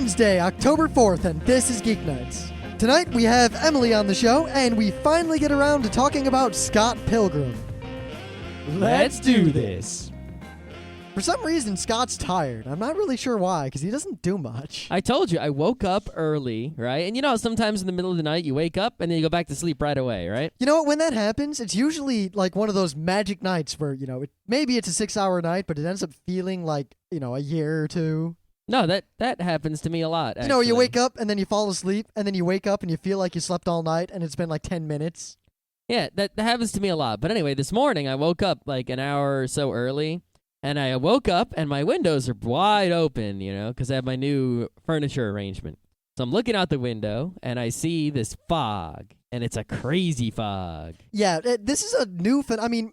Wednesday, October 4th, and this is Geeknights. Tonight we have Emily on the show, and we finally get around to talking about Scott Pilgrim. Let's do this. For some reason, Scott's tired. I'm not really sure why, because he doesn't do much. I told you, I woke up early, right? And you know, sometimes in the middle of the night, you wake up and then you go back to sleep right away, right? You know what? When that happens, it's usually like one of those magic nights where, you know, maybe it's a 6-hour night, but it ends up feeling like, you know, a year or two. No, that happens to me a lot, actually. You know, you wake up and then you fall asleep, and then you wake up and you feel like you slept all night, and it's been like 10 minutes. Yeah, that happens to me a lot. But anyway, this morning, I woke up like an hour or so early, and I woke up and my windows are wide open, you know, because I have my new furniture arrangement. So I'm looking out the window, and I see this fog, and it's a crazy fog. Yeah, this is a new I mean,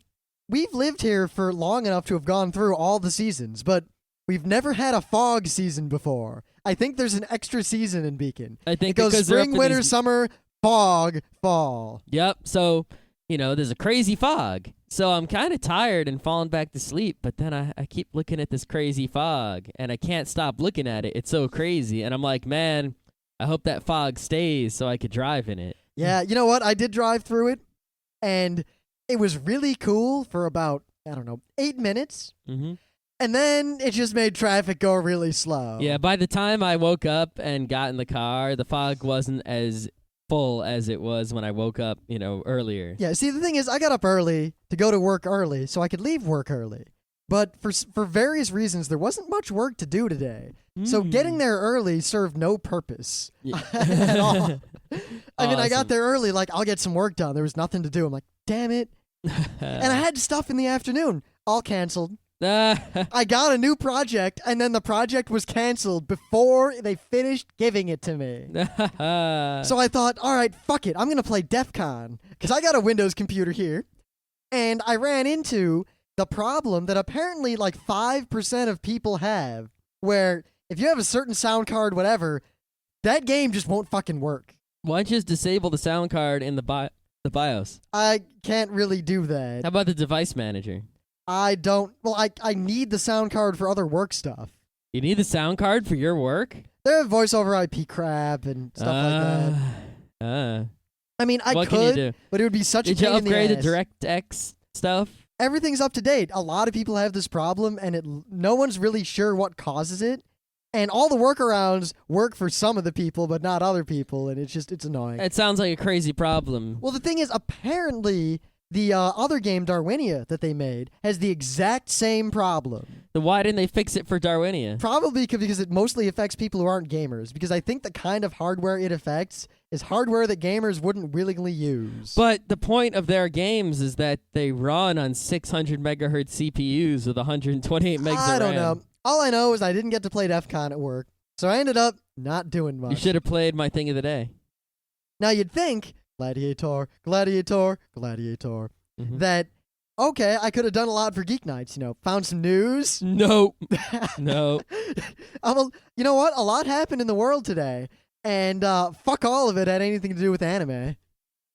we've lived here for long enough to have gone through all the seasons, but we've never had a fog season before. I think there's an extra season in Beacon. I think it goes spring, winter, summer, fog, fall. Yep. So, you know, there's a crazy fog. So I'm kind of tired and falling back to sleep, but then I keep looking at this crazy fog, and I can't stop looking at it. It's so crazy. And I'm like, man, I hope that fog stays so I could drive in it. Yeah, you know what? I did drive through it, and it was really cool for about, 8 minutes. Mm-hmm. And then it just made traffic go really slow. Yeah, by the time I woke up and got in the car, the fog wasn't as full as it was when I woke up, you know, earlier. Yeah, see, the thing is, I got up early to go to work early so I could leave work early. But for various reasons, there wasn't much work to do today. So getting there early served no purpose at all. I mean, I got there early, like, I'll get some work done. There was nothing to do. I'm like, damn it. And I had stuff in the afternoon, all canceled. I got a new project, and then the project was canceled before they finished giving it to me. So I thought, all right, fuck it. I'm going to play DEF CON, because I got a Windows computer here, and I ran into the problem that apparently like 5% of people have, where if you have a certain sound card, whatever, that game just won't fucking work. Why don't you just disable the sound card in the BIOS? I can't really do that. How about the device manager? I don't. Well, I need the sound card for other work stuff. You need the sound card for your work? There are voice over IP crap and stuff like that. I mean, I what could, can you do? But it would be such a Did you pain in the upgrade ass. the DirectX stuff? Everything's up to date. A lot of people have this problem, and no one's really sure what causes it. And all the workarounds work for some of the people, but not other people, and it's annoying. It sounds like a crazy problem. Well, the thing is, apparently, the other game, Darwinia, that they made, has the exact same problem. Then why didn't they fix it for Darwinia? Probably because it mostly affects people who aren't gamers, because I think the kind of hardware it affects is hardware that gamers wouldn't willingly use. But the point of their games is that they run on 600 megahertz CPUs with 128 megs of RAM. I don't know. All I know is I didn't get to play DEF CON at work, so I ended up not doing much. You should have played my thing of the day. Now, you'd think, Gladiator, that, okay, I could have done a lot for Geeknights, you know, found some news. Nope. No. You know what? A lot happened in the world today, and fuck all of it had anything to do with anime.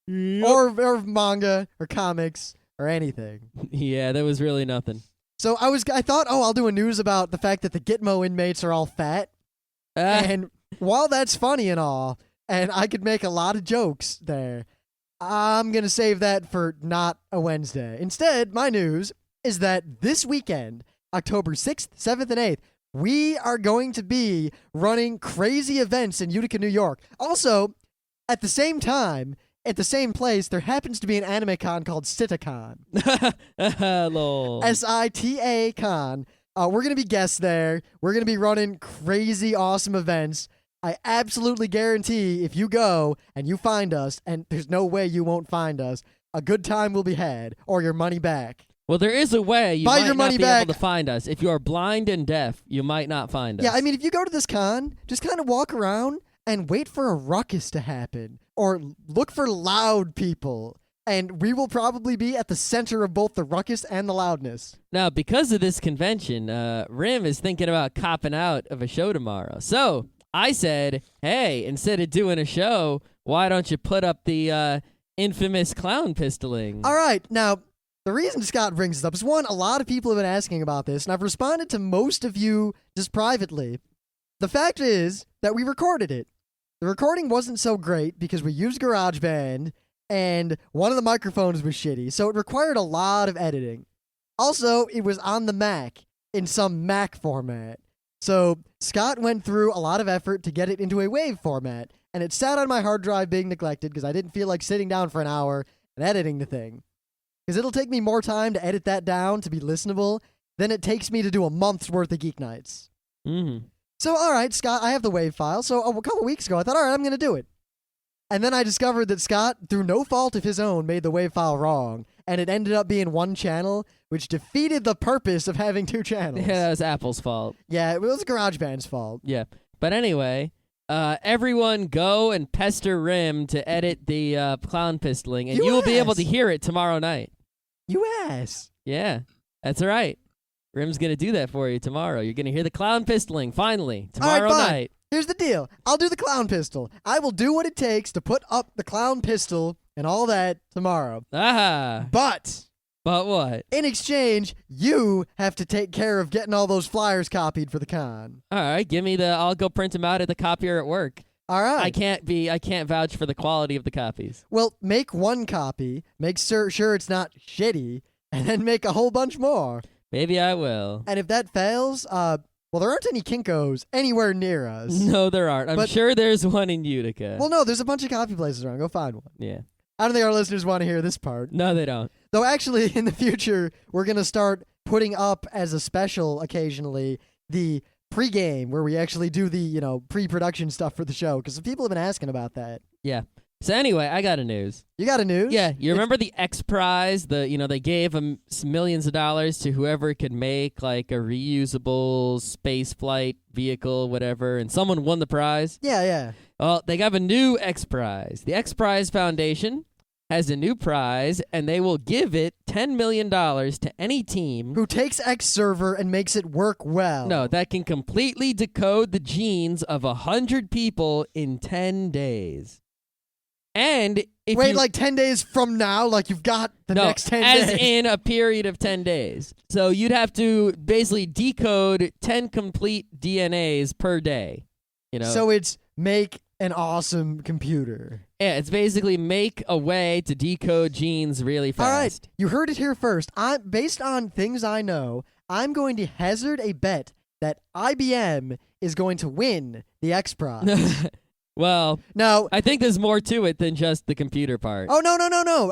Yep. Or manga, or comics, or anything. Yeah, there was really nothing. So I thought, I'll do a news about the fact that the Gitmo inmates are all fat. And while that's funny and all, and I could make a lot of jokes there, I'm going to save that for not a Wednesday. Instead, my news is that this weekend, October 6th, 7th, and 8th, we are going to be running crazy events in Utica, New York. Also, at the same time, at the same place, there happens to be an anime con called SITA-con. Lol. SITA-con. We're going to be guests there. We're going to be running crazy awesome events. I absolutely guarantee if you go and you find us, and there's no way you won't find us, a good time will be had, or your money back. Well, there is a way you Buy might your not money be back. able to find us. If you are blind and deaf, you might not find us. Yeah, I mean, if you go to this con, just kind of walk around and wait for a ruckus to happen, or look for loud people, and we will probably be at the center of both the ruckus and the loudness. Now, because of this convention, Rim is thinking about copping out of a show tomorrow. So I said, hey, instead of doing a show, why don't you put up the infamous clown pistoling? All right, now, the reason Scott brings this up is, one, a lot of people have been asking about this, and I've responded to most of you just privately. the fact is that we recorded it. The recording wasn't so great because we used GarageBand and one of the microphones was shitty, so it required a lot of editing. Also, it was on the Mac in some Mac format. So Scott went through a lot of effort to get it into a WAV format, and it sat on my hard drive being neglected because I didn't feel like sitting down for an hour and editing the thing. Because it'll take me more time to edit that down to be listenable than it takes me to do a month's worth of Geeknights. Mm-hmm. So, all right, Scott, I have the WAV file. So a couple weeks ago, I thought, all right, I'm going to do it. And then I discovered that Scott, through no fault of his own, made the WAV file wrong, and it ended up being one channel, which defeated the purpose of having two channels. Yeah, that was Apple's fault. Yeah, it was GarageBand's fault. Yeah. But anyway, everyone go and pester Rim to edit the clown pistoling, and you will be able to hear it tomorrow night. You ass. Yeah, that's right. Rim's going to do that for you tomorrow. You're going to hear the clown pistoling, finally, tomorrow all right, fine. night. Here's the deal. I'll do the clown pistol. I will do what it takes to put up the clown pistol and all that tomorrow. Aha. But what? in exchange, you have to take care of getting all those flyers copied for the con. All right, give me I'll go print them out at the copier at work. All right. I can't vouch for the quality of the copies. Well, make one copy, make sure it's not shitty, and then make a whole bunch more. Maybe I will. And if that fails, well, there aren't any Kinkos anywhere near us. No, there aren't. I'm sure there's one in Utica. Well, no, there's a bunch of copy places around. Go find one. Yeah. I don't think our listeners want to hear this part. No, they don't. Though actually, in the future, we're going to start putting up as a special occasionally the pregame where we actually do the, pre-production stuff for the show because people have been asking about that. Yeah. So anyway, I got a news. You got a news? Yeah, you remember the X Prize? They gave millions of dollars to whoever could make like a reusable space flight vehicle, whatever, and someone won the prize. Yeah. Well, they got a new X Prize. The X Prize Foundation has a new prize, and they will give it $10 million to any team who takes X server and makes it work well. No, that can completely decode the genes of 100 people in 10 days. And if wait, like 10 days from now, like you've got the next 10 days. As in a period of 10 days. So you'd have to basically decode 10 complete DNAs per day. So it's make an awesome computer. Yeah, it's basically make a way to decode genes really fast. All right, you heard it here first. Based on things I know, I'm going to hazard a bet that IBM is going to win the X Prize. Well, no, I think there's more to it than just the computer part. Oh, no.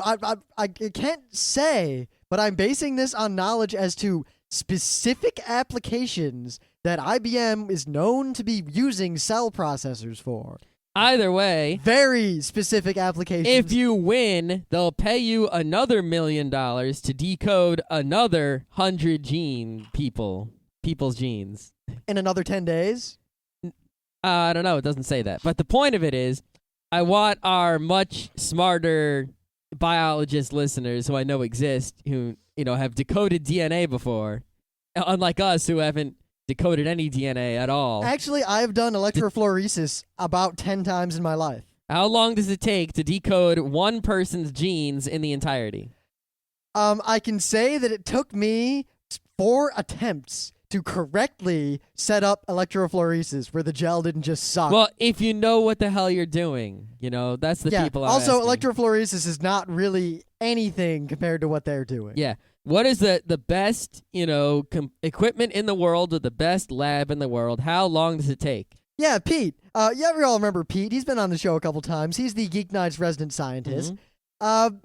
I can't say, but I'm basing this on knowledge as to specific applications that IBM is known to be using cell processors for. Either way, very specific applications. If you win, they'll pay you another $1 million to decode another 100 people's genes. In another 10 days? I don't know. It doesn't say that. But the point of it is, I want our much smarter biologist listeners who I know exist, who, have decoded DNA before, unlike us who haven't decoded any DNA at all. Actually, I've done electrophoresis about 10 times in my life. How long does it take to decode one person's genes in the entirety? I can say that it took me 4 attempts to correctly set up electrophoresis where the gel didn't just suck. Well, if you know what the hell you're doing, that's the people I'm also, asking. electrophoresis is not really anything compared to what they're doing. Yeah. What is the best, equipment in the world with the best lab in the world? How long does it take? Yeah, Pete. We all remember Pete. He's been on the show a couple times. He's the Geeknights resident scientist. Mm-hmm.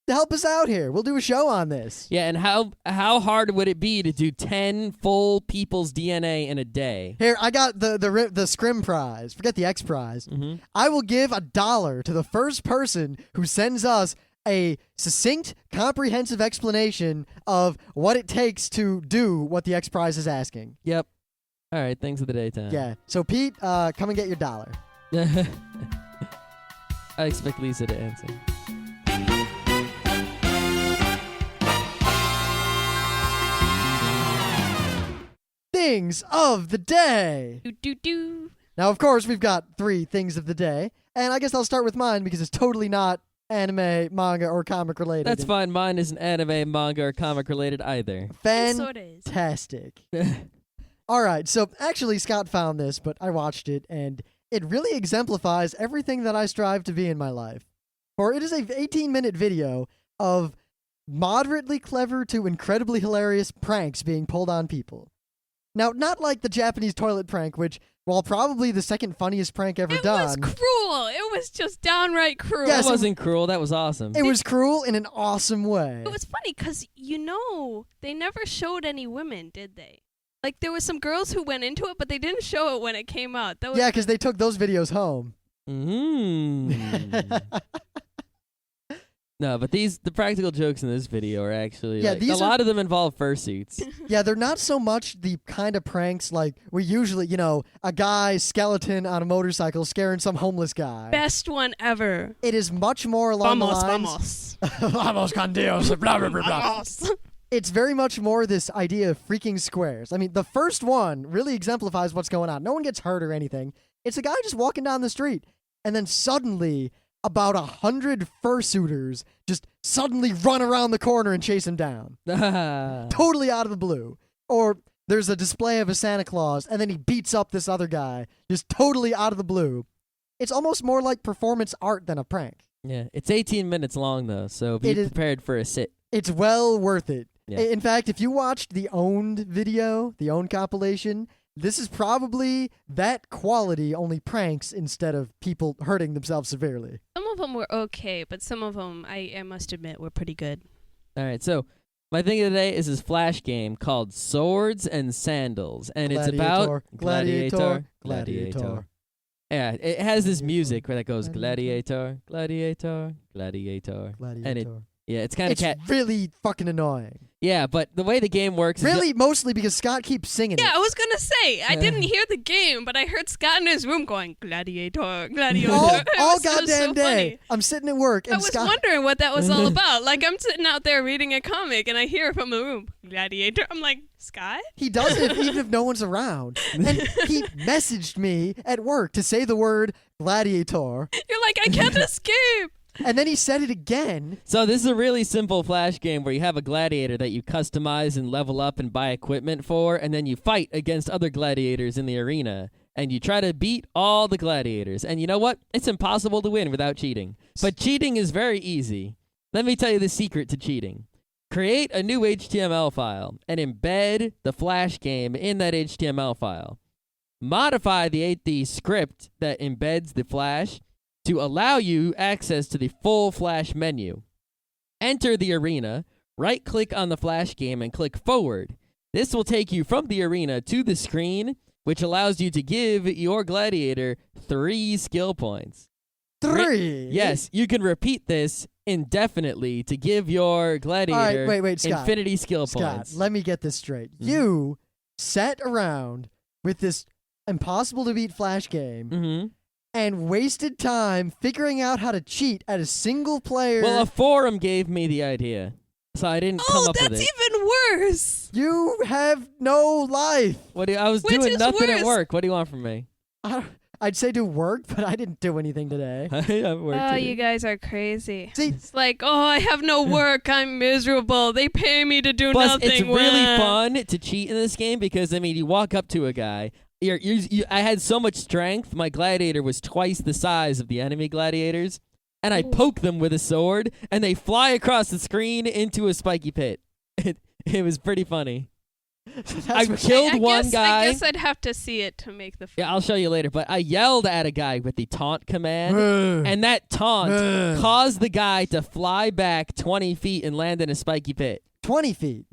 Help us out here. We'll do a show on this. Yeah, and how hard would it be to do 10 full people's DNA in a day? Here, I got the Scrim prize. Forget the X prize. Mm-hmm. I will give $1 to the first person who sends us a succinct, comprehensive explanation of what it takes to do what the X prize is asking. Yep. All right, things of the daytime. Yeah. So, Pete, come and get your $1. I expect Lisa to answer. Things of the day. Do. Now, of course, we've got 3 things of the day, and I guess I'll start with mine because it's totally not anime, manga, or comic related. That's fine. Mine isn't anime, manga, or comic related either. Fantastic. All right, so actually Scott found this, but I watched it, and it really exemplifies everything that I strive to be in my life. For it is a 18-minute video of moderately clever to incredibly hilarious pranks being pulled on people. Now, not like the Japanese toilet prank, which, while probably the second funniest prank ever done... It was cruel. It was just downright cruel. Yes, That wasn't cruel. That was awesome. It was cruel in an awesome way. It was funny because, they never showed any women, did they? Like, there were some girls who went into it, but they didn't show it when it came out. That was Yeah, because they took those videos home. No, but the practical jokes in this video are actually, Yeah, a lot of them involve fursuits. Yeah, they're not so much the kind of pranks like we usually, a guy skeleton on a motorcycle scaring some homeless guy. best one ever. It is much more along the lines... Vamos con Dios, blah, blah, blah, blah. Vamos. It's very much more this idea of freaking squares. I mean, the first one really exemplifies what's going on. No one gets hurt or anything. It's a guy just walking down the street, and then suddenly about 100 fursuiters just suddenly run around the corner and chase him down. Totally out of the blue. Or there's a display of a Santa Claus, and then he beats up this other guy, just totally out of the blue. It's almost more like performance art than a prank. Yeah, it's 18 minutes long, though, so be prepared for a sit. It's well worth it. Yeah. In fact, if you watched the Owned video, the Owned compilation, this is probably that quality, only pranks instead of people hurting themselves severely. Some of them were okay, but some of them, I must admit, were pretty good. All right, so my thing of the day is this Flash game called Swords and Sandals, and it's about Gladiator. Yeah, it has this music where that goes Gladiator, Gladiator, Gladiator, and it's kind of It's really fucking annoying. Yeah, but the way the game works is Really, mostly because Scott keeps singing Yeah, it. I was gonna say, I didn't hear the game, but I heard Scott in his room going, Gladiator, Gladiator. all It was goddamn so day. funny. I'm sitting at work, and I was Scott... wondering what that was all about. Like, I'm sitting out there reading a comic, and I hear from the room, Gladiator. I'm like, Scott? He does it even if no one's around. And he messaged me at work to say the word gladiator, You're like, I can't escape. and then he said it again. So this is a really simple Flash game where you have a gladiator that you customize and level up and buy equipment for, and then you fight against other gladiators in the arena, and you try to beat all the gladiators. And you know what? It's impossible to win without cheating. But cheating is very easy. Let me tell you the secret to cheating. Create a new HTML file and embed the Flash game in that HTML file. Modify the script that embeds the Flash to allow you access to the full Flash menu. Enter the arena, right-click on the Flash game, and click forward. This will take you from the arena to the screen, which allows you to give your gladiator 3 skill points. 3? Yes, you can repeat this indefinitely to give your gladiator All right, wait, Scott. infinity skill Scott, points. let me get this straight. Mhm. You sat around with this impossible-to-beat Flash game Mm-hmm. and wasted time figuring out how to cheat at a single-player... Well, a forum gave me the idea, so I didn't come Oh, up with that's it. even worse. You have no life. I was Which doing is nothing at worse? work. What do you want from me? I'd say do work, but I didn't do anything today. I have work Oh, to do. you guys are crazy. See, It's like, oh, I have no work. I'm miserable. They pay me to do Plus, nothing. it's really Wah. fun to cheat in this game because, you walk up to a guy. I had so much strength, my gladiator was twice the size of the enemy gladiators, and I poke them with a sword, and they fly across the screen into a spiky pit. It was pretty funny. I killed one guy. I guess I'd have to see it to make the. Yeah, I'll show you later, but I yelled at a guy with the taunt command, and that taunt caused the guy to fly back 20 feet and land in a spiky pit. 20 feet.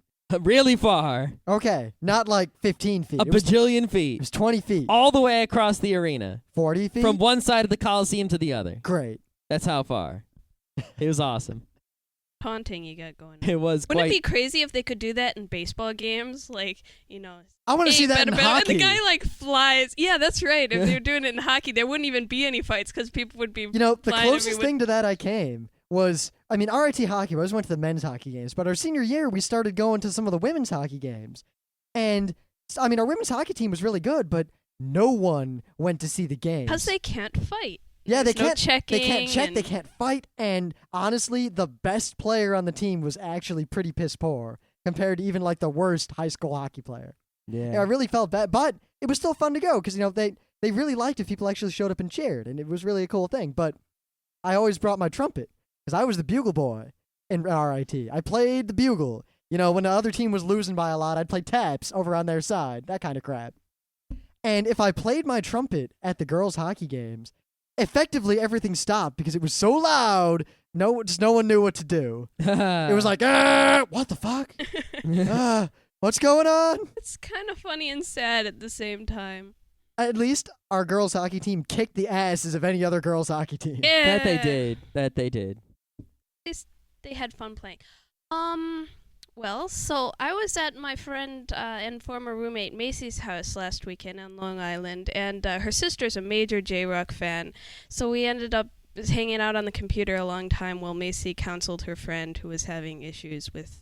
Really far. Okay, not like 15 feet. A It was bajillion feet. 20 feet. All the way across the arena. 40 feet? From one side of the Coliseum to the other. Great. That's how far. It was awesome. Taunting you got going. It was Wouldn't quite... it be crazy if they could do that in baseball games? Like, I want to see that in hockey. And the guy flies. Yeah, that's right. If they were doing it in hockey, there wouldn't even be any fights because people would be. The flying closest everywhere. thing to that I came was, RIT hockey, I always went to the men's hockey games, but our senior year, we started going to some of the women's hockey games. And, our women's hockey team was really good, but no one went to see the games. Because they can't fight. Yeah, they There's no can't. checking They can't check. and- They can't fight. And honestly, the best player on the team was actually pretty piss poor compared to even the worst high school hockey player. Yeah. And I really felt bad, but it was still fun to go because they really liked if people actually showed up and cheered, and it was really a cool thing. But I always brought my trumpet because I was the bugle boy in RIT. I played the bugle. When the other team was losing by a lot, I'd play taps over on their side, that kind of crap. And if I played my trumpet at the girls' hockey games, effectively everything stopped because it was so loud, no one knew what to do. It was like, what the fuck? What's going on? It's kind of funny and sad at the same time. At least our girls' hockey team kicked the asses of any other girls' hockey team. Yeah. That they did. They had fun playing. Well, so I was at my friend and former roommate Macy's house last weekend on Long Island, and her sister's a major J-Rock fan. So we ended up hanging out on the computer a long time while Macy counseled her friend who was having issues with...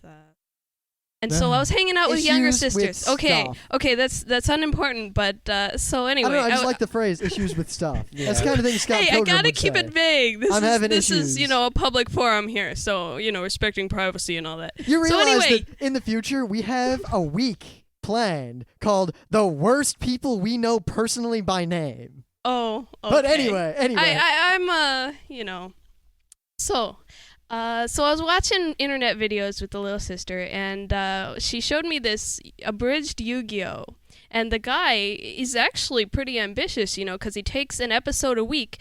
And so I was hanging out with younger Issues with sisters. Okay, stuff. okay, that's unimportant. But so anyway, I don't know. I just like the phrase "issues with stuff." Yeah. That's the kind of thing Scott hey, I Pilgrim gotta would keep say. it vague. This is issues. a public forum here, so respecting privacy and all that. You realize anyway- that in the future we have a week planned called "The Worst People We Know Personally by Name." Oh, okay. But anyway. I'm So I was watching internet videos with the little sister, and she showed me this abridged Yu-Gi-Oh! And the guy is actually pretty ambitious, because he takes an episode a week,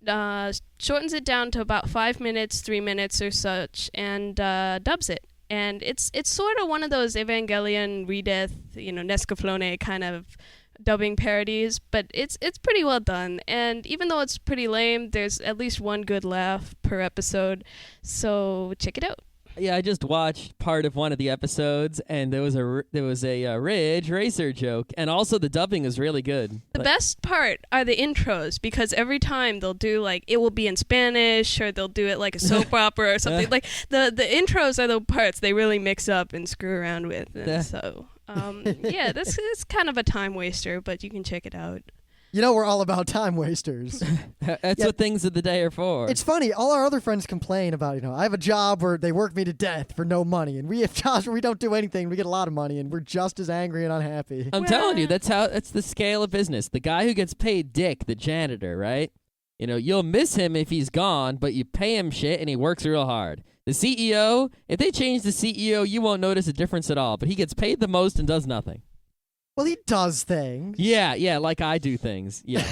shortens it down to about 5 minutes, 3 minutes or such, and dubs it. And it's sort of one of those Evangelion, Redeath, Nescaflone kind of dubbing parodies, but it's pretty well done. And even though it's pretty lame, there's at least one good laugh per episode, so check it out. Yeah, I just watched part of one of the episodes, and there was a Ridge Racer joke, and also the dubbing is really good. The best part are the intros, because every time they'll do it will be in Spanish, or they'll do it like a soap opera or something. Like the intros are the parts they really mix up and screw around with, and so this is kind of a time waster, but you can check it out. We're all about time wasters. That's what things of the day are for. It's funny. All our other friends complain about, I have a job where they work me to death for no money, and we have jobs where we don't do anything. We get a lot of money, and we're just as angry and unhappy. I'm telling you, that's the scale of business. The guy who gets paid Dick, the janitor, right? You'll miss him if he's gone, but you pay him shit, and he works real hard. The CEO, if they change the CEO, you won't notice a difference at all, but he gets paid the most and does nothing. Well, he does things. Yeah, like I do things. Yeah.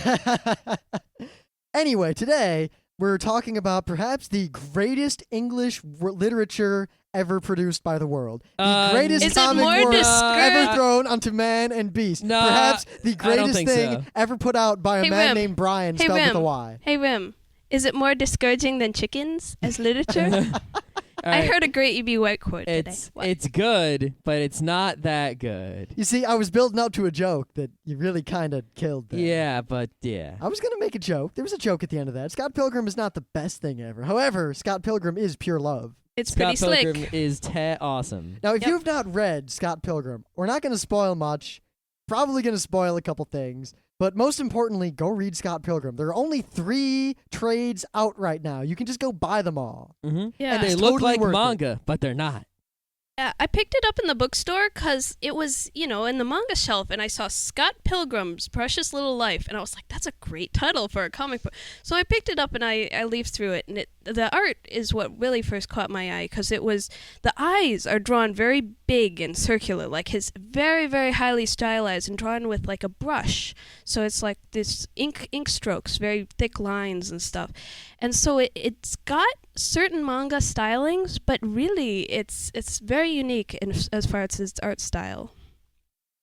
Anyway, today we're talking about perhaps the greatest English literature ever produced by the world. The greatest Is it comic more work descript- ever thrown onto man and beast. No, Perhaps the I don't greatest think thing so. ever put out by a Hey, man Rim. named Brian, Hey, spelled with Rim. a Y. Hey, Rim, is it more discouraging than chickens as literature? All I right. heard a great E.B. White quote today. What? It's good, but it's not that good. You see, I was building up to a joke that you really kind of killed there. Yeah, but yeah. I was going to make a joke. There was a joke at the end of that. Scott Pilgrim is not the best thing ever. However, Scott Pilgrim is pure love. It's Scott pretty Pilgrim slick. is awesome. Now, if Yep. you've not read Scott Pilgrim, we're not going to spoil much. Probably going to spoil a couple things. But most importantly, go read Scott Pilgrim. There are only 3 trades out right now. You can just go buy them all. Mm-hmm. Yeah. And they It's look totally like worth it. manga, but they're not. Yeah, I picked it up in the bookstore because it was, in the manga shelf, and I saw Scott Pilgrim's Precious Little Life, and I was like, that's a great title for a comic book. So I picked it up, and I leafed through it, and the art is what really first caught my eye, because the eyes are drawn very big and circular, like his very, very highly stylized and drawn with like a brush. So it's like this ink strokes, very thick lines and stuff. And so it's got certain manga stylings, but really it's very unique as far as its art style.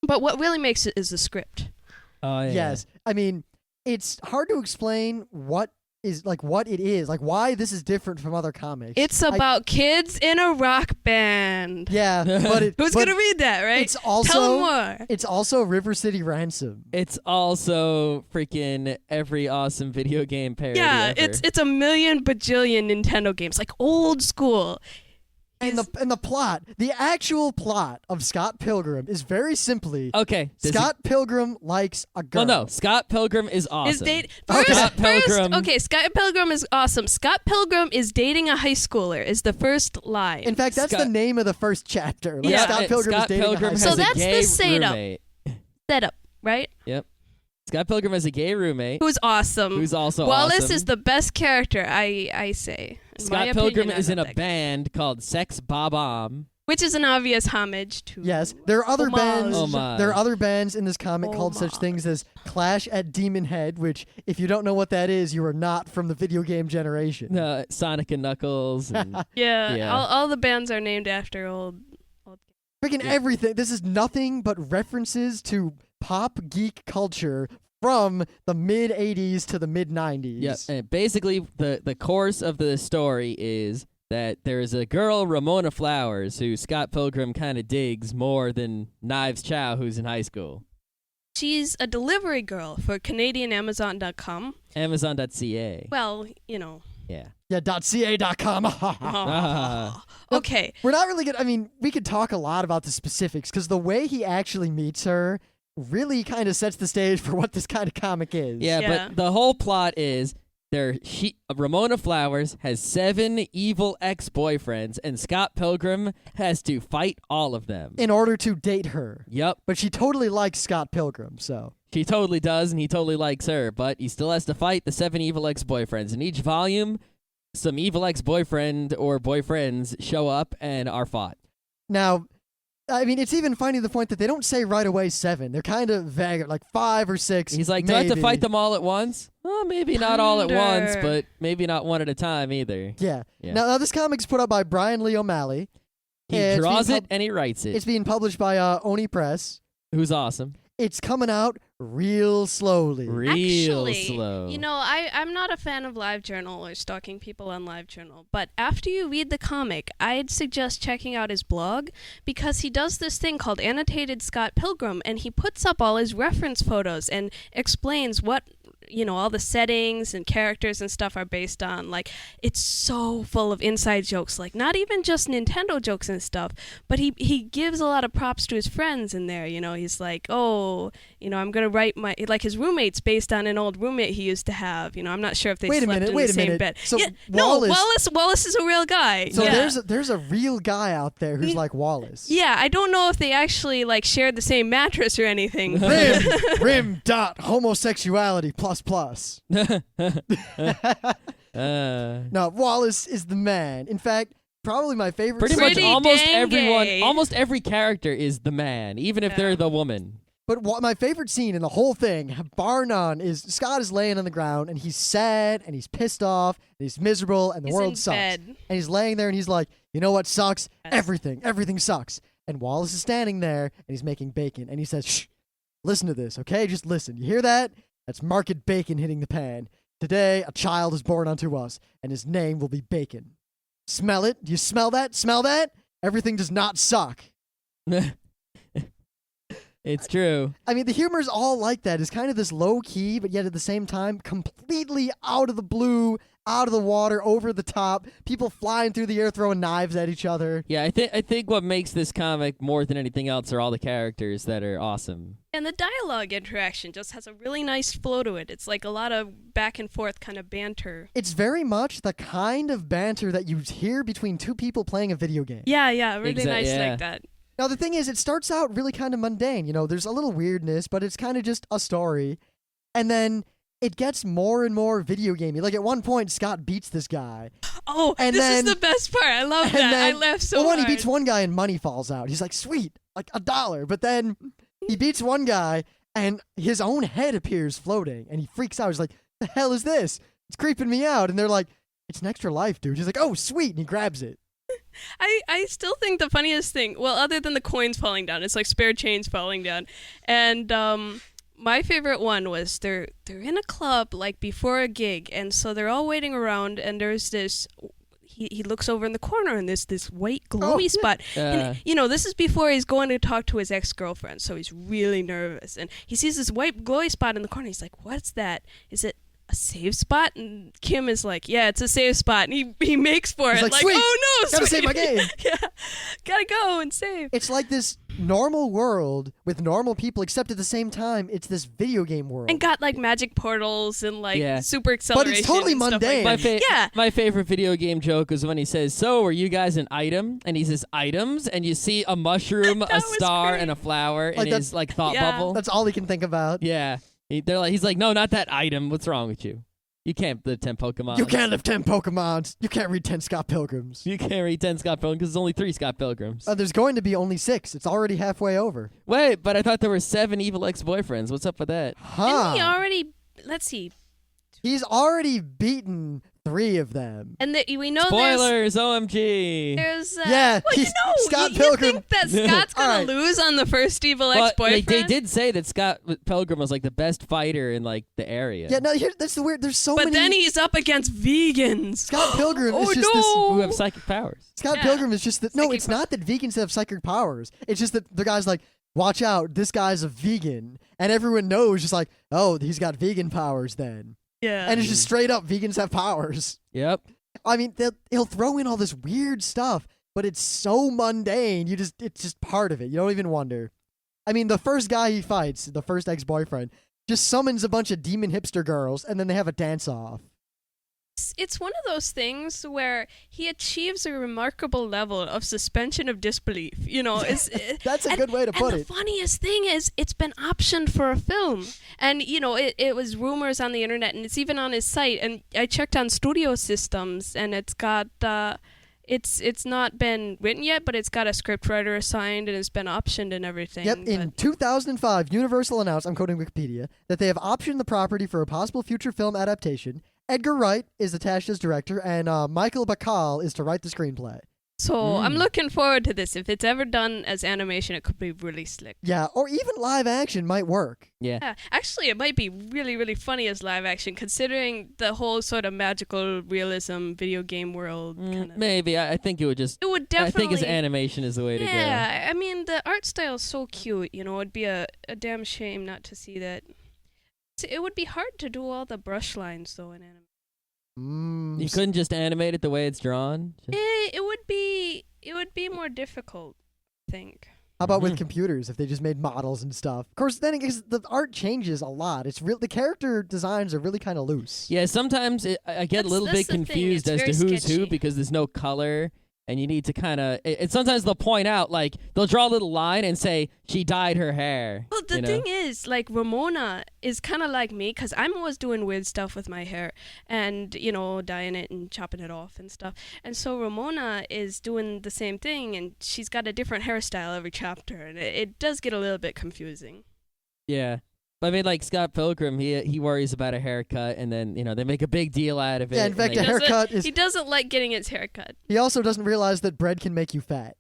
But what really makes it is the script. Oh, yeah. Yes. I mean, it's hard to explain what it is, like why this is different from other comics. It's about kids in a rock band. Yeah, but Who's but gonna read that, right? It's also Tell 'em more. It's also River City Ransom. It's also freaking every awesome video game parody Yeah, ever. it's a million bajillion Nintendo games, like old school. And the plot, the actual plot of Scott Pilgrim is very simply okay. Scott Pilgrim likes a girl. Well, no, Scott Pilgrim is awesome. Is date Okay. Scott Pilgrim. Okay, Scott Pilgrim is awesome. Scott Pilgrim is dating a high schooler. Is the first line. In fact, that's Scott- the name of the first chapter. Like Yeah, Scott Pilgrim Scott is dating Pilgrim a high has So a schooler. that's gay the setup. roommate. setup, right? Yep. Scott Pilgrim has a gay roommate. Who's awesome. Who's also Wallace awesome. is the best character, I say. In my Scott Pilgrim opinion, I is in a love that guy. band called Sex Bob-omb. Which is an obvious homage to... Yes, there are other bands. Homage. There are other bands in this comic called such Homage. things as Clash at Demon Head, which, if you don't know what that is, you are not from the video game generation. Sonic and Knuckles. And Yeah, Yeah. all the bands are named after old... Freaking everything. This is nothing but references to pop geek culture from the mid 80s to the mid 90s. yeah, and basically the course of the story is that there is a girl, Ramona Flowers, who Scott Pilgrim kind of digs more than Knives Chow, who's in high school. She's a delivery girl for CanadianAmazon.com. Amazon.ca. Well, you know. Yeah. Yeah, .ca.com. Okay. We're not really good. I mean, we could talk a lot about the specifics because the way he actually meets her really kind of sets the stage for what this kind of comic is. Yeah, Yeah. but the whole plot is Ramona Flowers has 7 evil ex-boyfriends, and Scott Pilgrim has to fight all of them. In order to date her. Yep. But she totally likes Scott Pilgrim, so. She totally does, and he totally likes her, but he still has to fight the 7 evil ex-boyfriends. In each volume, some evil ex-boyfriend or boyfriends show up and are fought. Now, I mean, it's even funny to the point that they don't say right away 7. They're kind of vague, like 5 or 6. He's like, do I have to maybe. fight them all at once? Well, maybe not all at once, Ponder. but maybe not one at a time either. Yeah. Yeah. Now, this comic's put out by Brian Lee O'Malley. He It's draws being it and he writes it, It's being published by Oni Press. who's awesome. It's coming out real slowly. Real Actually, slow. you know, I'm not a fan of LiveJournal or stalking people on LiveJournal, but after you read the comic, I'd suggest checking out his blog because he does this thing called Annotated Scott Pilgrim, and he puts up all his reference photos and explains what, you know, all the settings and characters and stuff are based on. Like, it's so full of inside jokes, like not even just Nintendo jokes and stuff, but he gives a lot of props to his friends in there. You know, he's like, oh, you know, I'm gonna write my, like, his roommate's based on an old roommate he used to have. You know, I'm not sure if they Wait a slept minute, in wait the a same minute. bed. So yeah, Wallace- Wallace is a real guy. So yeah. there's a real guy out there who's like Wallace. Yeah, I don't know if they actually like shared the same mattress or anything. Rim dot homosexuality plus plus. No, Wallace is the man. In fact, probably my favorite. Pretty much Pretty almost dang everyone, gay. almost every character is the man, even if Yeah. they're the woman. But my favorite scene in the whole thing, bar none, is Scott is laying on the ground and he's sad and he's pissed off and he's miserable and the He's world in sucks. bed. And he's laying there and he's like, you know what sucks? Yes. Everything sucks. And Wallace is standing there and he's making bacon and he says, shh, listen to this, okay? Just listen. You hear that? That's market bacon hitting the pan. Today, a child is born unto us and his name will be Bacon. Smell it? Do you smell that? Smell that? Everything does not suck. It's true. I mean, the humor's all like that. It's kind of this low key, but yet at the same time, completely out of the blue, out of the water, over the top. People flying through the air, throwing knives at each other. Yeah, I think what makes this comic more than anything else are all the characters that are awesome. And the dialogue interaction just has a really nice flow to it. It's like a lot of back and forth kind of banter. It's very much the kind of banter that you hear between two people playing a video game. Yeah, really nice yeah. like that. Now, the thing is, it starts out really kind of mundane. You know, there's a little weirdness, but it's kind of just a story. And then it gets more and more video gamey. Like, at one point, Scott beats this guy. Oh, And this then- is the best part. I love And that. I then- laughed so well, when hard. he beats one guy and money falls out, he's like, sweet, like $1. But then he beats one guy and his own head appears floating and he freaks out. He's like, the hell is this? It's creeping me out. And they're like, it's an extra life, dude. He's like, oh, sweet. And he grabs it. I still think the funniest thing, well, other than the coins falling down, it's like spare change falling down. And my favorite one was they're in a club like before a gig, and so they're all waiting around, and there's this. He looks over in the corner and there's this white glowy spot. And, you know, this is before he's going to talk to his ex-girlfriend, so he's really nervous. And he sees this white glowy spot in the corner. He's like, what's that? Is it a save spot? And Kim is like, yeah, it's a save spot. And he makes for He's it. like, Like, sweet. oh no, Gotta sweet. save my game. Yeah. Gotta go and save. It's like this normal world with normal people, except at the same time, it's this video game world. And got like magic portals and like Yeah. super acceleration. But it's totally and stuff mundane. Like that. Yeah. My favorite video game joke is when he says, "So, are you guys an item?" And he says, "Items," and you see a mushroom, That a was star, great. and a flower in Like his like thought Yeah. bubble. That's all he can think about. Yeah, he's like, "No, not that item. What's wrong with you? You can't live 10 Pokemon. You can't live 10 Pokemons. You can't read 10 Scott Pilgrims. You can't read 10 Scott Pilgrims because there's only 3 Scott Pilgrims." There's going to be only 6. It's already halfway over. Wait, but I thought there were 7 evil ex-boyfriends. What's up with that? Huh. And he already, let's see. He's already beaten 3 of them. And we know Spoilers, OMG. there's Yeah, well, you know, Scott you Pilgrim. think that Scott's gonna Alright. lose on the first evil Well, ex-boyfriend? they did say that Scott Pilgrim was like the best fighter in like the area. Yeah, no, that's the weird. There's so But many. then he's up against vegans. Scott Pilgrim Oh is just no! Who have psychic powers. Scott Yeah. Pilgrim is just that. No, Psychic it's not that vegans have psychic powers. It's just that the guy's like, watch out, this guy's a vegan, and everyone knows, just like, oh, he's got vegan powers then, Yeah. and it's just straight up, vegans have powers. Yep. I mean, he'll throw in all this weird stuff, but it's so mundane. It's just part of it. You don't even wonder. I mean, the first guy he fights, the first ex-boyfriend, just summons a bunch of demon hipster girls, and then they have a dance-off. It's one of those things where he achieves a remarkable level of suspension of disbelief. You know, That's a good way to put and it. the funniest thing is, it's been optioned for a film, and you know, it was rumors on the internet, and it's even on his site. And I checked on Studio Systems, and it's got it's not been written yet, but it's got a scriptwriter assigned, and it's been optioned and everything. Yep, in but- 2005, Universal announced, I'm quoting Wikipedia, that they have optioned the property for a possible future film adaptation. Edgar Wright is attached as director, and Michael Bacall is to write the screenplay. So I'm looking forward to this. If it's ever done as animation, it could be really slick. Yeah, or even live action might work. Yeah. Yeah, actually, it might be really, really funny as live action, considering the whole sort of magical realism video game world. Kind of. Maybe. I think it would just. It would I definitely. think his animation is the way to go. Yeah, I mean the art style is so cute. You know, it'd be a damn shame not to see that. It would be hard to do all the brush lines though in animation. You couldn't just animate it the way it's drawn? Just- It would be more difficult, I think. How about with computers, if they just made models and stuff? Of course, then the art changes a lot. It's real. The character designs are really kind of loose. Yeah, sometimes I get a little That's bit the thing, confused it's as to very who's who sketchy. because there's no color. And you need to kind of. Sometimes they'll point out, like, they'll draw a little line and say, she dyed her hair. Well, the you know? thing is, like, Ramona is kind of like me, because I'm always doing weird stuff with my hair and, you know, dyeing it and chopping it off and stuff. And so Ramona is doing the same thing, and she's got a different hairstyle every chapter, and it does get a little bit confusing. Yeah. But I mean, like, Scott Pilgrim, he worries about a haircut, and then, you know, they make a big deal out of it. Yeah, in and fact, they- a haircut is. He doesn't like getting his hair cut. He also doesn't realize that bread can make you fat.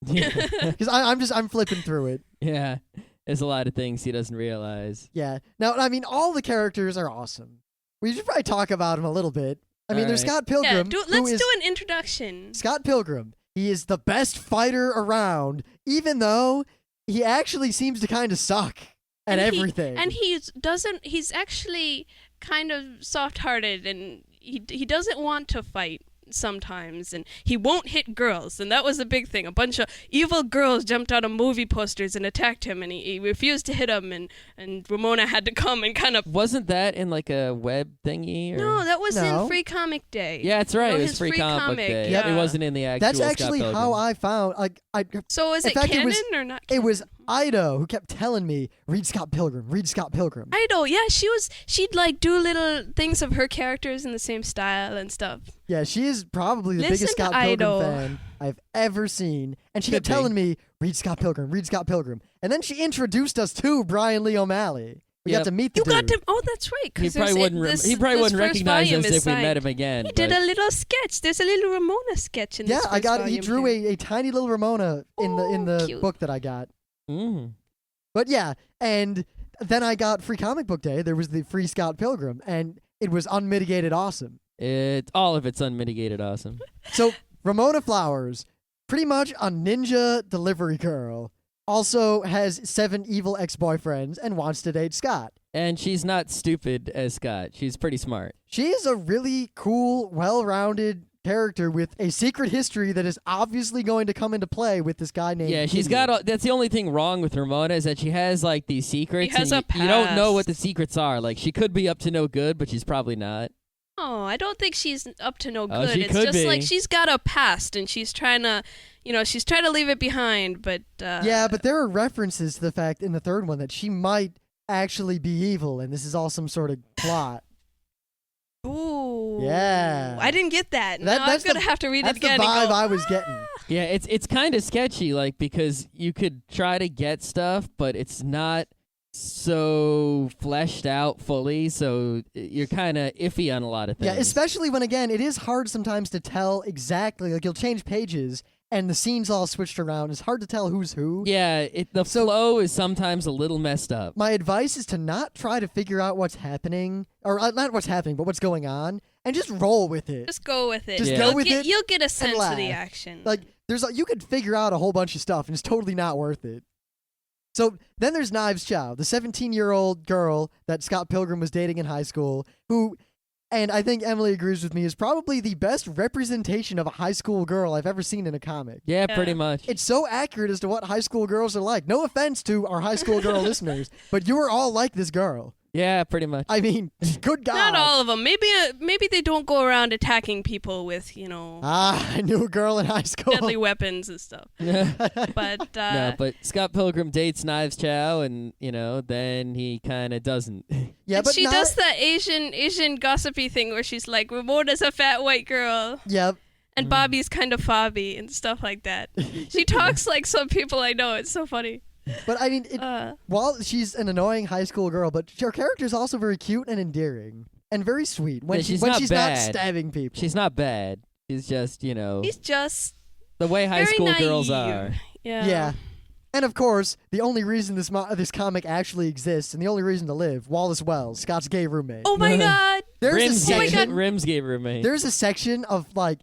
yeah. Because I'm flipping through it. Yeah. There's a lot of things he doesn't realize. Yeah. Now, I mean, all the characters are awesome. We should probably talk about them a little bit. I mean, there's Alright. Scott Pilgrim. Yeah, let's do an introduction. Scott Pilgrim. He is the best fighter around, even though he actually seems to kind of suck at And everything. He's actually kind of soft-hearted, and he doesn't want to fight sometimes, and he won't hit girls, and that was a big thing. A bunch of evil girls jumped out of movie posters and attacked him, and he refused to hit them, and Ramona had to come and kind of... Wasn't that in, like, a web thingy? Or? No, that was No. in Free Comic Day. Yeah, that's right. Oh, it was his Free free Comic Book comic, Day. yeah. It wasn't in the actual That's actually Scott how Pilgrim. I found. So is In it fact, it canon was- or not It canon? was Ida who kept telling me, "Read Scott Pilgrim. Read Scott Pilgrim." Ido, yeah, she'd like do little things of her characters in the same style and stuff. Yeah, she is probably the Listen biggest to Scott Pilgrim Ido. fan I've ever seen, and she Could kept be. telling me, "Read Scott Pilgrim. Read Scott Pilgrim." And then she introduced us to Brian Lee O'Malley. We Yep. got to meet the You got dude. to. Oh, that's right. He 'cause probably there's- wouldn't. this- He probably this wouldn't first recognize volume us is if we met signed. him again. He did but- a little sketch. There's a little Ramona sketch in Yeah, this I first got. He volume drew here. a tiny little Ramona in Oh, the cute. book that I got. Mm. But yeah, and then I got Free Comic Book Day. There was the free Scott Pilgrim, and it was unmitigated awesome. All of it's unmitigated awesome. So Ramona Flowers, pretty much a ninja delivery girl, also has 7 evil ex-boyfriends and wants to date Scott. And she's not stupid as Scott. She's pretty smart. She is a really cool, well-rounded character with a secret history that is obviously going to come into play with this guy named Yeah, she's Gideon. got. That's the only thing wrong with Ramona is that she has like these secrets. She has and a you don't know what the past. secrets are. Like she could be up to no good, but she's probably not. Oh, I don't think she's up to no Oh, good. she It's could just like be. she's got a past and she's trying to, she's trying to leave it behind. But Yeah, but there are references to the fact in the third one that she might actually be evil, and this is all some sort of plot. Ooh. Yeah. I didn't get that. That- Now that's I'm gonna the- have to read That's it the again. vibe and go, I was getting. Yeah, it's kind of sketchy, like because you could try to get stuff, but it's not so fleshed out fully. So you're kind of iffy on a lot of things. Yeah, especially when, again, it is hard sometimes to tell exactly. Like, you'll change pages, and the scene's all switched around. It's hard to tell who's who. Yeah, the flow is sometimes a little messed up. My advice is to not try to figure out what's happening, or not what's happening, but what's going on, and just roll with it. Just go with it. Just Yeah. go You'll with get, it You'll get a sense of the laugh. action. Like, you could figure out a whole bunch of stuff, and it's totally not worth it. So then there's Knives Chow, the 17-year-old girl that Scott Pilgrim was dating in high school, who, and I think Emily agrees with me, is probably the best representation of a high school girl I've ever seen in a comic. Yeah, Yeah. pretty much. It's so accurate as to what high school girls are like. No offense to our high school girl listeners, but you are all like this girl. Yeah, pretty much. I mean, good God. Not all of them. Maybe they don't go around attacking people with I knew a girl in high school. deadly weapons and stuff. But No, but Scott Pilgrim dates Knives Chow, and then he kind of doesn't. Yeah, and but she not, does that Asian gossipy thing where she's like, Ramona's a fat white girl, Yeah, and Bobby's kind of fobby and stuff like that. She talks like some people I know. It's so funny. but I mean, while she's an annoying high school girl, but her character is also very cute and endearing and very sweet when Yeah, she's she's not not bad. stabbing people. She's not bad. She's just, He's just the way high very school naive. girls are. Yeah. And of course, the only reason this comic actually exists and the only reason to live, Wallace Wells, Scott's gay roommate. Oh my God. There's a Rim's, Oh my section. God. Rim's gay roommate. There's a section of like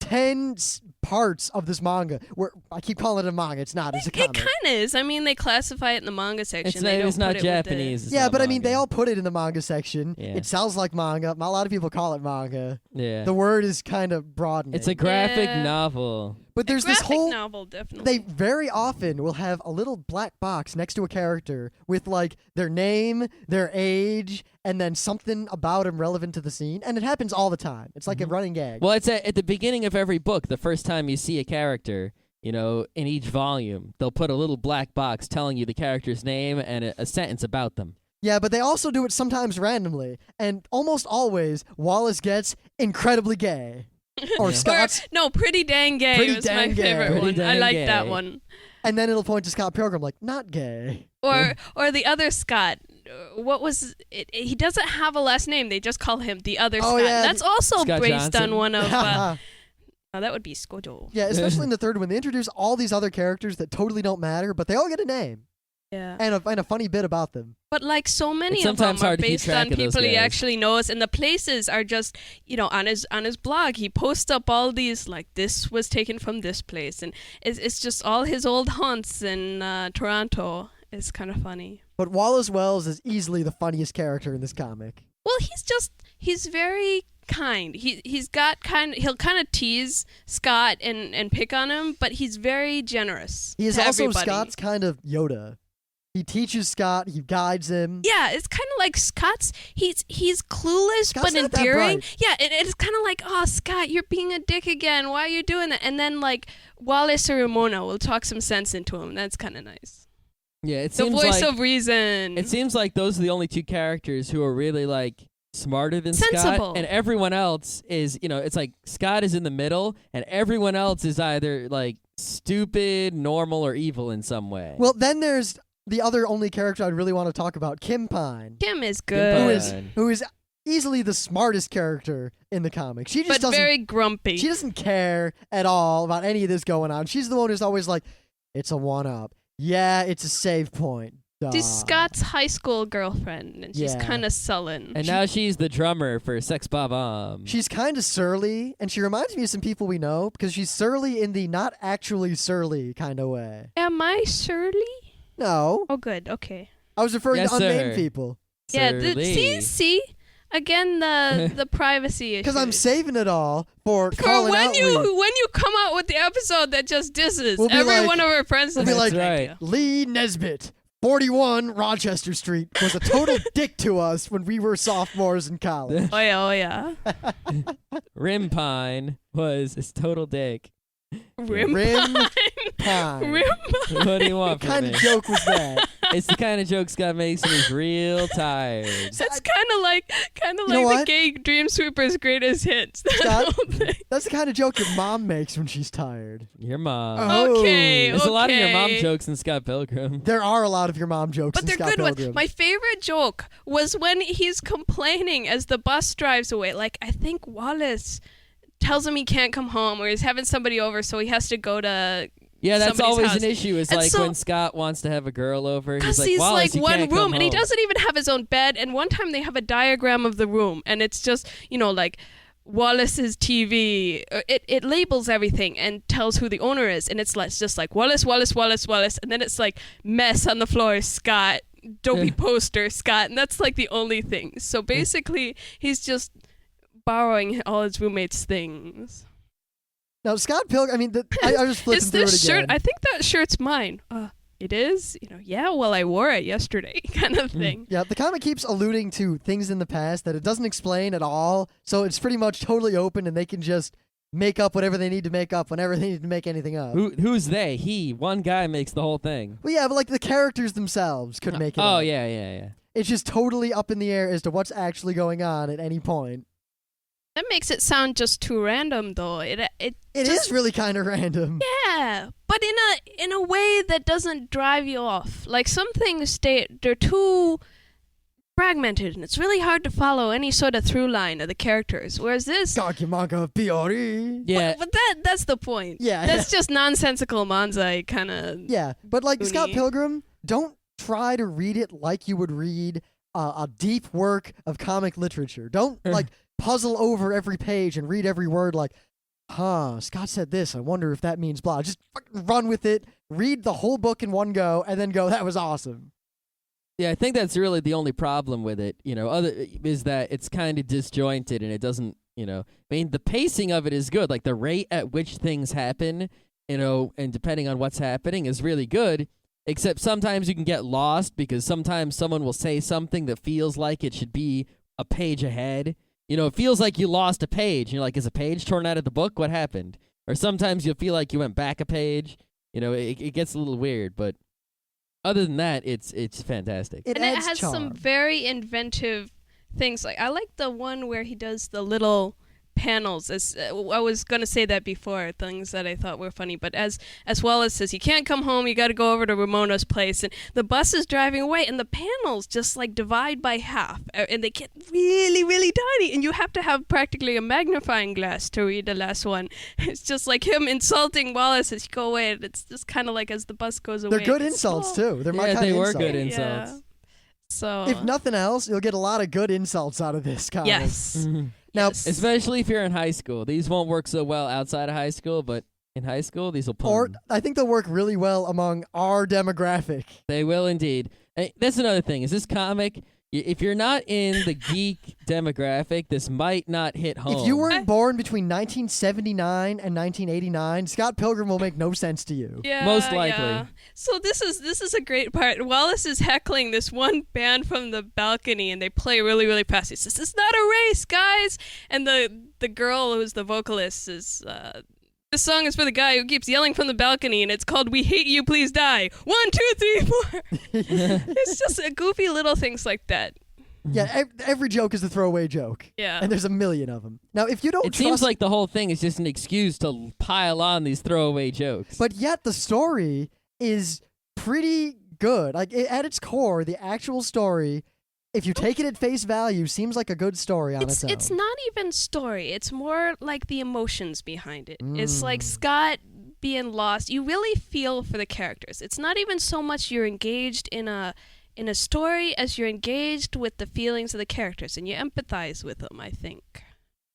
10 parts of this manga where I keep calling it a manga. It's not. It's a It comic. kind of is. I mean, they classify it in the manga section. They don't it's not put it with the- Japanese. It's Yeah, not but I mean, manga. they all put it in the manga section. Yeah. It sounds like manga. Not a lot of people call it manga. Yeah. The word is kind of broadening. It's a graphic Yeah. novel. but there's this graphic whole. novel, definitely. They very often will have a little black box next to a character with like their name, their age, and then something about him relevant to the scene. And it happens all the time. It's like a running gag. Well, it's at the beginning of every book. The first time you see a character, in each volume, they'll put a little black box telling you the character's name and a sentence about them. Yeah, but they also do it sometimes randomly. And almost always, Wallace gets incredibly gay. Or Scott's. No, Pretty Dang Gay Pretty was Dang my Gay. favorite Pretty one. I Dang like that Gay. one. And then it'll point to Scott Pilgrim like, not gay. Or the other Scott. What was it? He doesn't have a last name. They just call him the other Oh, Scott. yeah, That's also Scott based Johnson. on one of. That would be Skojo. Yeah, especially in the third one. They introduce all these other characters that totally don't matter, but they all get a name Yeah. and a funny bit about them. But like so many It's of them sometimes are hard to keep based track on of those people he guys. actually knows, and the places are just on his blog. He posts up all these like this was taken from this place, and it's just all his old haunts in Toronto. It's kind of funny. But Wallace Wells is easily the funniest character in this comic. Well, he's very kind. He'll kind of tease Scott and pick on him, but he's very generous. He is to also everybody. Scott's kind of Yoda. He teaches Scott, he guides him. Yeah, it's kind of like Scott's. He's clueless Scott's but not that endearing. bright. Yeah, it's kind of like, oh Scott, you're being a dick again. Why are you doing that? And then like Wallace or Ramona will talk some sense into him. That's kind of nice. Yeah, it The seems voice like of reason. it seems like those are the only two characters who are really like smarter than Sensible. Scott, and everyone else is, it's like Scott is in the middle, and everyone else is either like stupid, normal, or evil in some way. Well, then there's the other only character I'd really want to talk about, Kim Pine, Kim is Kim good, Pine. who is easily the smartest character in the comic. She just but doesn't very grumpy. She doesn't care at all about any of this going on. She's the one who's always like, it's a one-up. Yeah, it's a save point. Duh. She's Scott's high school girlfriend, and she's Yeah. kind of sullen. And now she's the drummer for Sex Bob-omb. She's kind of surly, and she reminds me of some people we know because she's surly in the not actually surly kind of way. Am I Shirley? No, Oh, good. Okay. I was referring Yes, to unnamed sir. people. Yeah. Surly. See. Again, the privacy issue. Because I'm saving it all for For calling when out you Lee. when you come out with the episode that just disses We'll be every like- one of our friends. we'll be That's like, right. Lee Nesbitt, 41 Rochester Street, was a total dick to us when we were sophomores in college. Oh yeah. Rimpine was his total dick. Rim Pine. Rim. What do you want What from kind me? of joke was that? It's the kind of joke Scott makes when he's real tired. It's kind of like know the what? gay Dream Sweeper's greatest hits. That Scott? whole thing. That's the kind of joke your mom makes when she's tired. Your mom. Oh. Okay. There's a lot of your mom okay. jokes in Scott Pilgrim. There are a lot of your mom jokes But in they're Scott good Pilgrim. ones. My favorite joke was when he's complaining as the bus drives away. Like, I think Wallace tells him he can't come home or he's having somebody over, so he has to go to Yeah, that's somebody's always house. an issue. Is And like so- when Scott wants to have a girl over. Because He's he's like, Wallace, like you one can't room, come and he home. doesn't even have his own bed. And one time they have a diagram of the room, and it's just, like Wallace's TV. It labels everything and tells who the owner is, and it's just like Wallace, Wallace, Wallace, Wallace, and then it's like mess on the floor, Scott, dopey poster, Scott, and that's like the only thing. So basically, he's just borrowing all his roommates' things. Now, Scott Pilgrim, I mean, I was flipping Is through it this again. shirt? I think that shirt's mine. It is? Yeah, well, I wore it yesterday, kind of thing. Yeah, the comic keeps alluding to things in the past that it doesn't explain at all, so it's pretty much totally open, and they can just make up whatever they need to make up whenever they need to make anything up. Who's they? He. One guy makes the whole thing. Well, yeah, but like the characters themselves could make it Oh, up. yeah. It's just totally up in the air as to what's actually going on at any point. That makes it sound just too random, though. It It just, is really kind of random. yeah, but in a way that doesn't drive you off. Like some things, they're too fragmented, and it's really hard to follow any sort of through line of the characters. Whereas this, Kakimaka Biori. Yeah. but that's the point. Yeah. That's just nonsensical manzai kind of. Yeah, but like Scott Uni. Pilgrim, don't try to read it like you would read a deep work of comic literature. Don't like puzzle over every page and read every word like, Scott said this, I wonder if that means blah. Just fucking run with it, read the whole book in one go, and then go, that was awesome. Yeah, I think that's really the only problem with it, is that it's kind of disjointed and it doesn't, I mean, the pacing of it is good. Like the rate at which things happen, and depending on what's happening is really good, except sometimes you can get lost because sometimes someone will say something that feels like it should be a page ahead. It feels like you lost a page. You're like, is a page torn out of the book? What happened? Or sometimes you'll feel like you went back a page. It gets a little weird, but other than that, it's fantastic. It And it adds has charm. some very inventive things. Like I like the one where he does the little panels. As I was gonna say that before, things that I thought were funny. But as Wallace says, you can't come home. You got to go over to Ramona's place, and the bus is driving away, and the panels just like divide by half, and they get really, really tiny, and you have to have practically a magnifying glass to read the last one. It's just like him insulting Wallace as you go away. And it's just kind of like as the bus goes away. They're good it's insults, small. too. They're my Yeah, kind they of were insult. good insults. Yeah. So If nothing else, you'll get a lot of good insults out of this comic. yes. Now, Yes. Especially if you're in high school. These won't work so well outside of high school, but in high school, these will or pull. I think they'll work really well among our demographic. They will indeed. Hey, that's another thing. Is this comic, if you're not in the geek demographic, this might not hit home. If you weren't born between 1979 and 1989, Scott Pilgrim will make no sense to you. Yeah, Most likely. yeah. So this is a great part. Wallace is heckling this one band from the balcony, and they play really, really fast. He says, "It's not a race, guys." And the girl who's the vocalist is. This song is for the guy who keeps yelling from the balcony, and it's called "We Hate You, Please Die." 1, 2, 3, 4. It's just goofy little things like that. Yeah, every joke is a throwaway joke. Yeah. And there's a million of them. Now, if you don't It trust... seems like the whole thing is just an excuse to pile on these throwaway jokes. But yet the story is pretty good. Like, at its core, the actual story, if you take it at face value, seems like a good story on its own. It's not even story. It's more like the emotions behind it. It's like Scott being lost. You really feel for the characters. It's not even so much you're engaged in a story as you're engaged with the feelings of the characters, and you empathize with them, I think.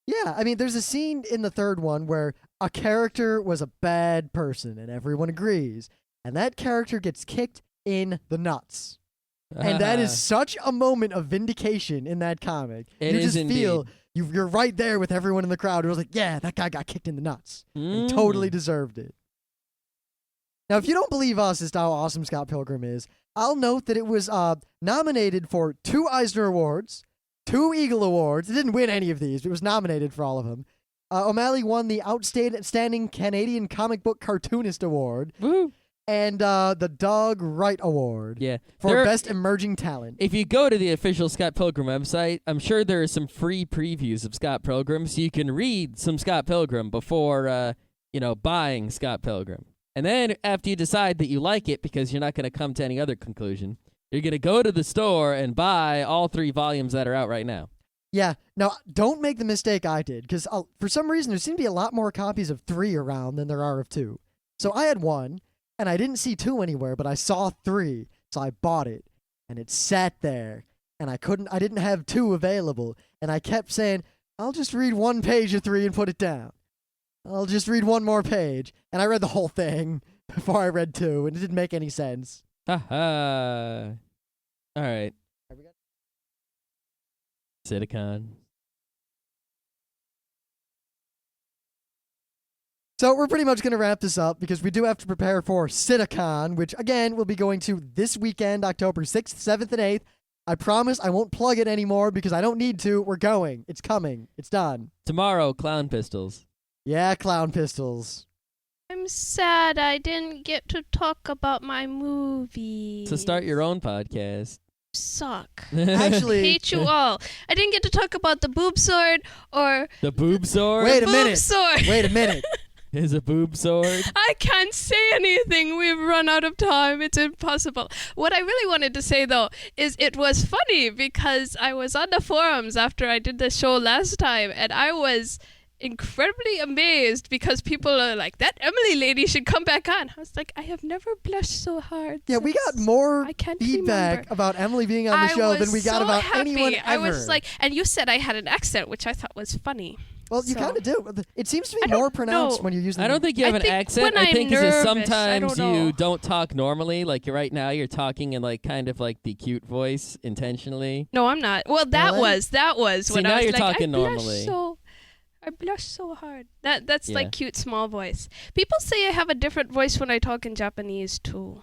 Yeah, I mean, there's a scene in the third one where a character was a bad person, and everyone agrees. And that character gets kicked in the nuts. And that is such a moment of vindication in that comic. It you is just indeed. feel you're right there with everyone in the crowd who was like, yeah, that guy got kicked in the nuts. He totally deserved it. Now, if you don't believe us as to how awesome Scott Pilgrim is, I'll note that it was nominated for 2 Eisner Awards, 2 Eagle Awards. It didn't win any of these, but it was nominated for all of them. O'Malley won the Outstanding Canadian Comic Book Cartoonist Award. Woo. And the Doug Wright Award Yeah. for Best Emerging Talent. If you go to the official Scott Pilgrim website, I'm sure there are some free previews of Scott Pilgrim, so you can read some Scott Pilgrim before, buying Scott Pilgrim. And then after you decide that you like it, because you're not going to come to any other conclusion, you're going to go to the store and buy all 3 volumes that are out right now. Yeah. Now, don't make the mistake I did, because for some reason there seem to be a lot more copies of 3 around than there are of 2. So I had 1. And I didn't see 2 anywhere, but I saw 3, so I bought it, and it sat there, and I didn't have 2 available, and I kept saying, I'll just read 1 page of 3 and put it down. I'll just read 1 more page, and I read the whole thing before I read 2, and it didn't make any sense. Ha-ha. All right. SITA-con. So we're pretty much going to wrap this up because we do have to prepare for SITA-con, which, again, we'll be going to this weekend, October 6th, 7th, and 8th. I promise I won't plug it anymore because I don't need to. We're going. It's coming. It's done. Tomorrow, Clown Pistols. Yeah, Clown Pistols. I'm sad I didn't get to talk about my movie. So start your own podcast. Suck. Actually, Hate you all. I didn't get to talk about the boob sword or The boob sword? Wait a boob minute. sword. Wait a minute. Is a boob sword? I can't say anything. We've run out of time. It's impossible. What I really wanted to say, though, is it was funny because I was on the forums after I did the show last time, and I was incredibly amazed because people are like, that Emily lady should come back on. I was like, I have never blushed so hard. Yeah, we got since more I can't feedback remember. about Emily being on the show than we got so about happy. anyone ever. I was like, and you said I had an accent, which I thought was funny. well, you so- kind of do. It seems to I be don't more pronounced know. when you're using I don't think you have I an think accent. when I I'm think it's just nervous, I sometimes don't you know. don't talk normally. Like right now, you're talking in like kind of like the cute voice intentionally. No, I'm not. Well, that Really? was See, when now I was you're like, talking I blush normally. I blush so hard. That's Yeah. like cute small voice. People say I have a different voice when I talk in Japanese too.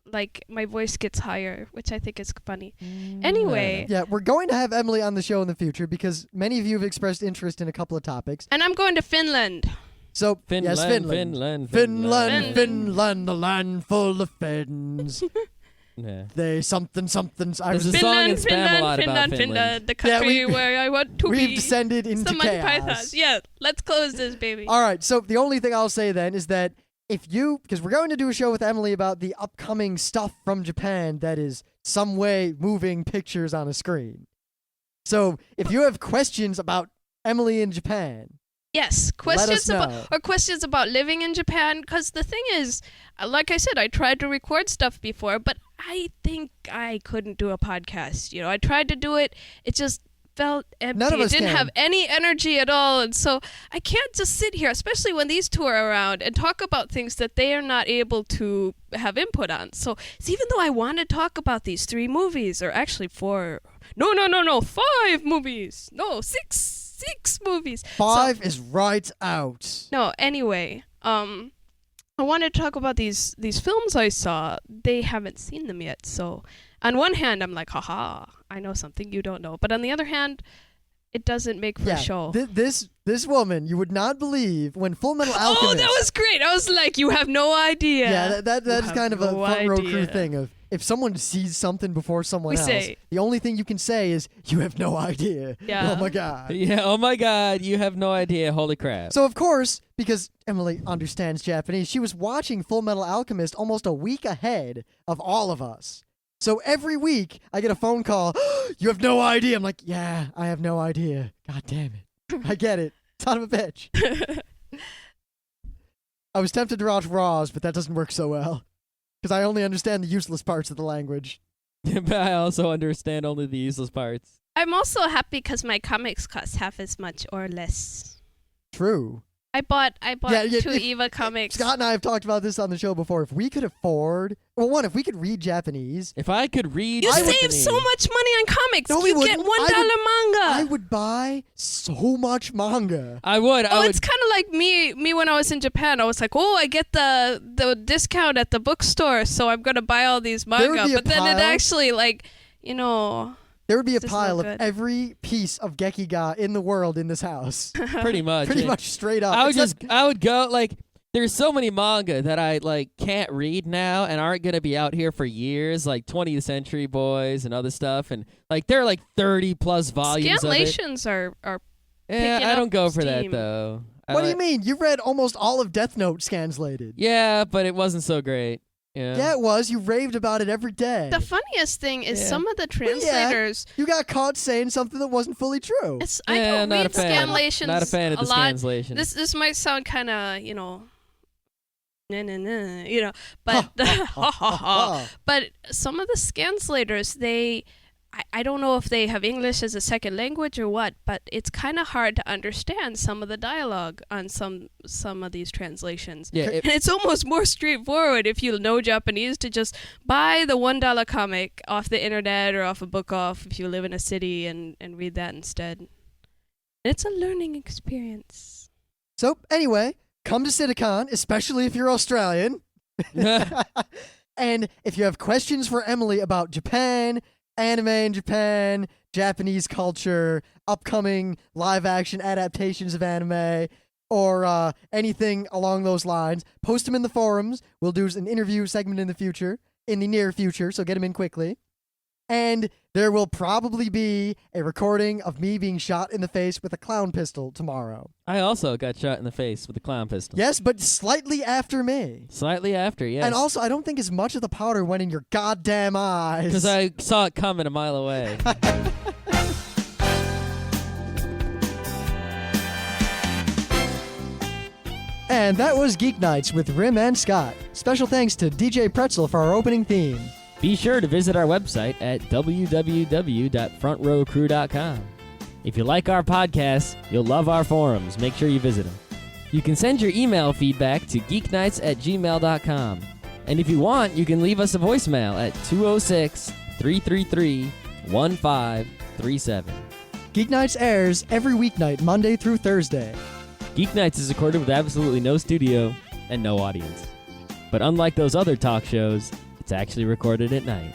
Like my voice gets higher, which I think is funny. Anyway, Yeah, we're going to have Emily on the show in the future because many of you have expressed interest in a couple of topics. and I'm going to Finland. So, Finland, yes, Finland. Finland, Finland, Finland, the land full of Finns. Yeah. They something. I There's was a song in Finland, spam a Finland, lot about Finland, Finland. the Yeah, country we- where I want to we've be. descended into Some Monty chaos. Pythons. Yeah, let's close this, baby. All right, so the only thing I'll say then is that because we're going to do a show with Emily about the upcoming stuff from Japan that is some way moving pictures on a screen. So if you have questions about Emily in Japan, Yes, Let us questions know. about questions about living in Japan. Because the thing is, like I said, I tried to record stuff before, but I think I couldn't do a podcast. I tried to do it; it just felt empty. None of us it didn't can. have any energy at all, and so I can't just sit here, especially when these two are around, and talk about things that they are not able to have input on. So even though I want to talk about these 3 movies, or actually 4, no, 5 movies, no, 6 movies. 5 is right out. No, anyway, I want to talk about these films I saw. They haven't seen them yet, so on one hand, I'm like, haha, I know something you don't know. But on the other hand, it doesn't make for a show. This woman, you would not believe when Full Metal Alchemist. Oh, that was great. I was like, you have no idea. Yeah, that You is have kind of a no front row crew idea. thing of if someone sees something before someone We else, say- the only thing you can say is you have no idea. Yeah. Oh my god. Yeah. Oh my God, you have no idea. Holy crap. So of course, because Emily understands Japanese, she was watching Full Metal Alchemist almost a week ahead of all of us. So every week I get a phone call, you have no idea. I'm like, yeah, I have no idea. God damn it. I get it. Son of a bitch. I was tempted to watch Raws, but that doesn't work so well. Because I only understand the useless parts of the language. But I also understand only the useless parts. I'm also happy because my comics cost half as much or less. True. I bought Yeah, 2 Eva comics. Scott and I have talked about this on the show before. If we could afford, well, one, if we could read Japanese. If I could read, You Japanese, save so much money on comics. No, we you get wouldn't. $1 I manga. would buy so much manga. I would. It's kind of like me when I was in Japan. I was like, oh, I get the discount at the bookstore, so I'm gonna buy all these There would manga. be a But then it pile. actually, like, you know, There would be a This is not pile of good. every piece of Gekiga in the world in this house. pretty much. Pretty yeah. much straight up. I would Except- I would go like. There's so many manga that I like can't read now and aren't gonna be out here for years, like 20th Century Boys and other stuff, and like there are like 30 plus volumes of it. scanlations are Yeah, picking I don't up go for that steam. though. What do you mean? You read almost all of Death Note scanslated. Yeah, but it wasn't so great. Yeah. Yeah, it was. You raved about it every day. The funniest thing is Yeah. some of the Well, yeah. translators. You got caught saying something that wasn't fully true. I Yeah, don't not read a fan. scanlations Not a fan of the lot. scanslation. This might sound kind of, nah, but but some of the scanslators, I don't know if they have English as a second language or what, but it's kind of hard to understand some of the dialogue on some of these translations. Yeah, And it's almost more straightforward if you know Japanese to just buy the $1 comic off the internet or off a book off if you live in a city and read that instead. It's a learning experience. So, anyway, come to SITA-con, especially if you're Australian. And if you have questions for Emily about Japan, anime in Japan, Japanese culture, upcoming live-action adaptations of anime, or anything along those lines, post them in the forums. We'll do an interview segment in the near future, so get them in quickly. And there will probably be a recording of me being shot in the face with a clown pistol tomorrow. I also got shot in the face with a clown pistol. Yes, but slightly after me. Slightly after, yes. And also, I don't think as much of the powder went in your goddamn eyes. because I saw it coming a mile away. And that was Geek Nights with Rim and Scott. Special thanks to DJ Pretzel for our opening theme. Be sure to visit our website at www.frontrowcrew.com. If you like our podcasts, you'll love our forums. Make sure you visit them. You can send your email feedback to geeknights@gmail.com. And if you want, you can leave us a voicemail at 206-333-1537. Geek Nights airs every weeknight, Monday through Thursday. Geek Nights is recorded with absolutely no studio and no audience. But unlike those other talk shows, it's actually recorded at night.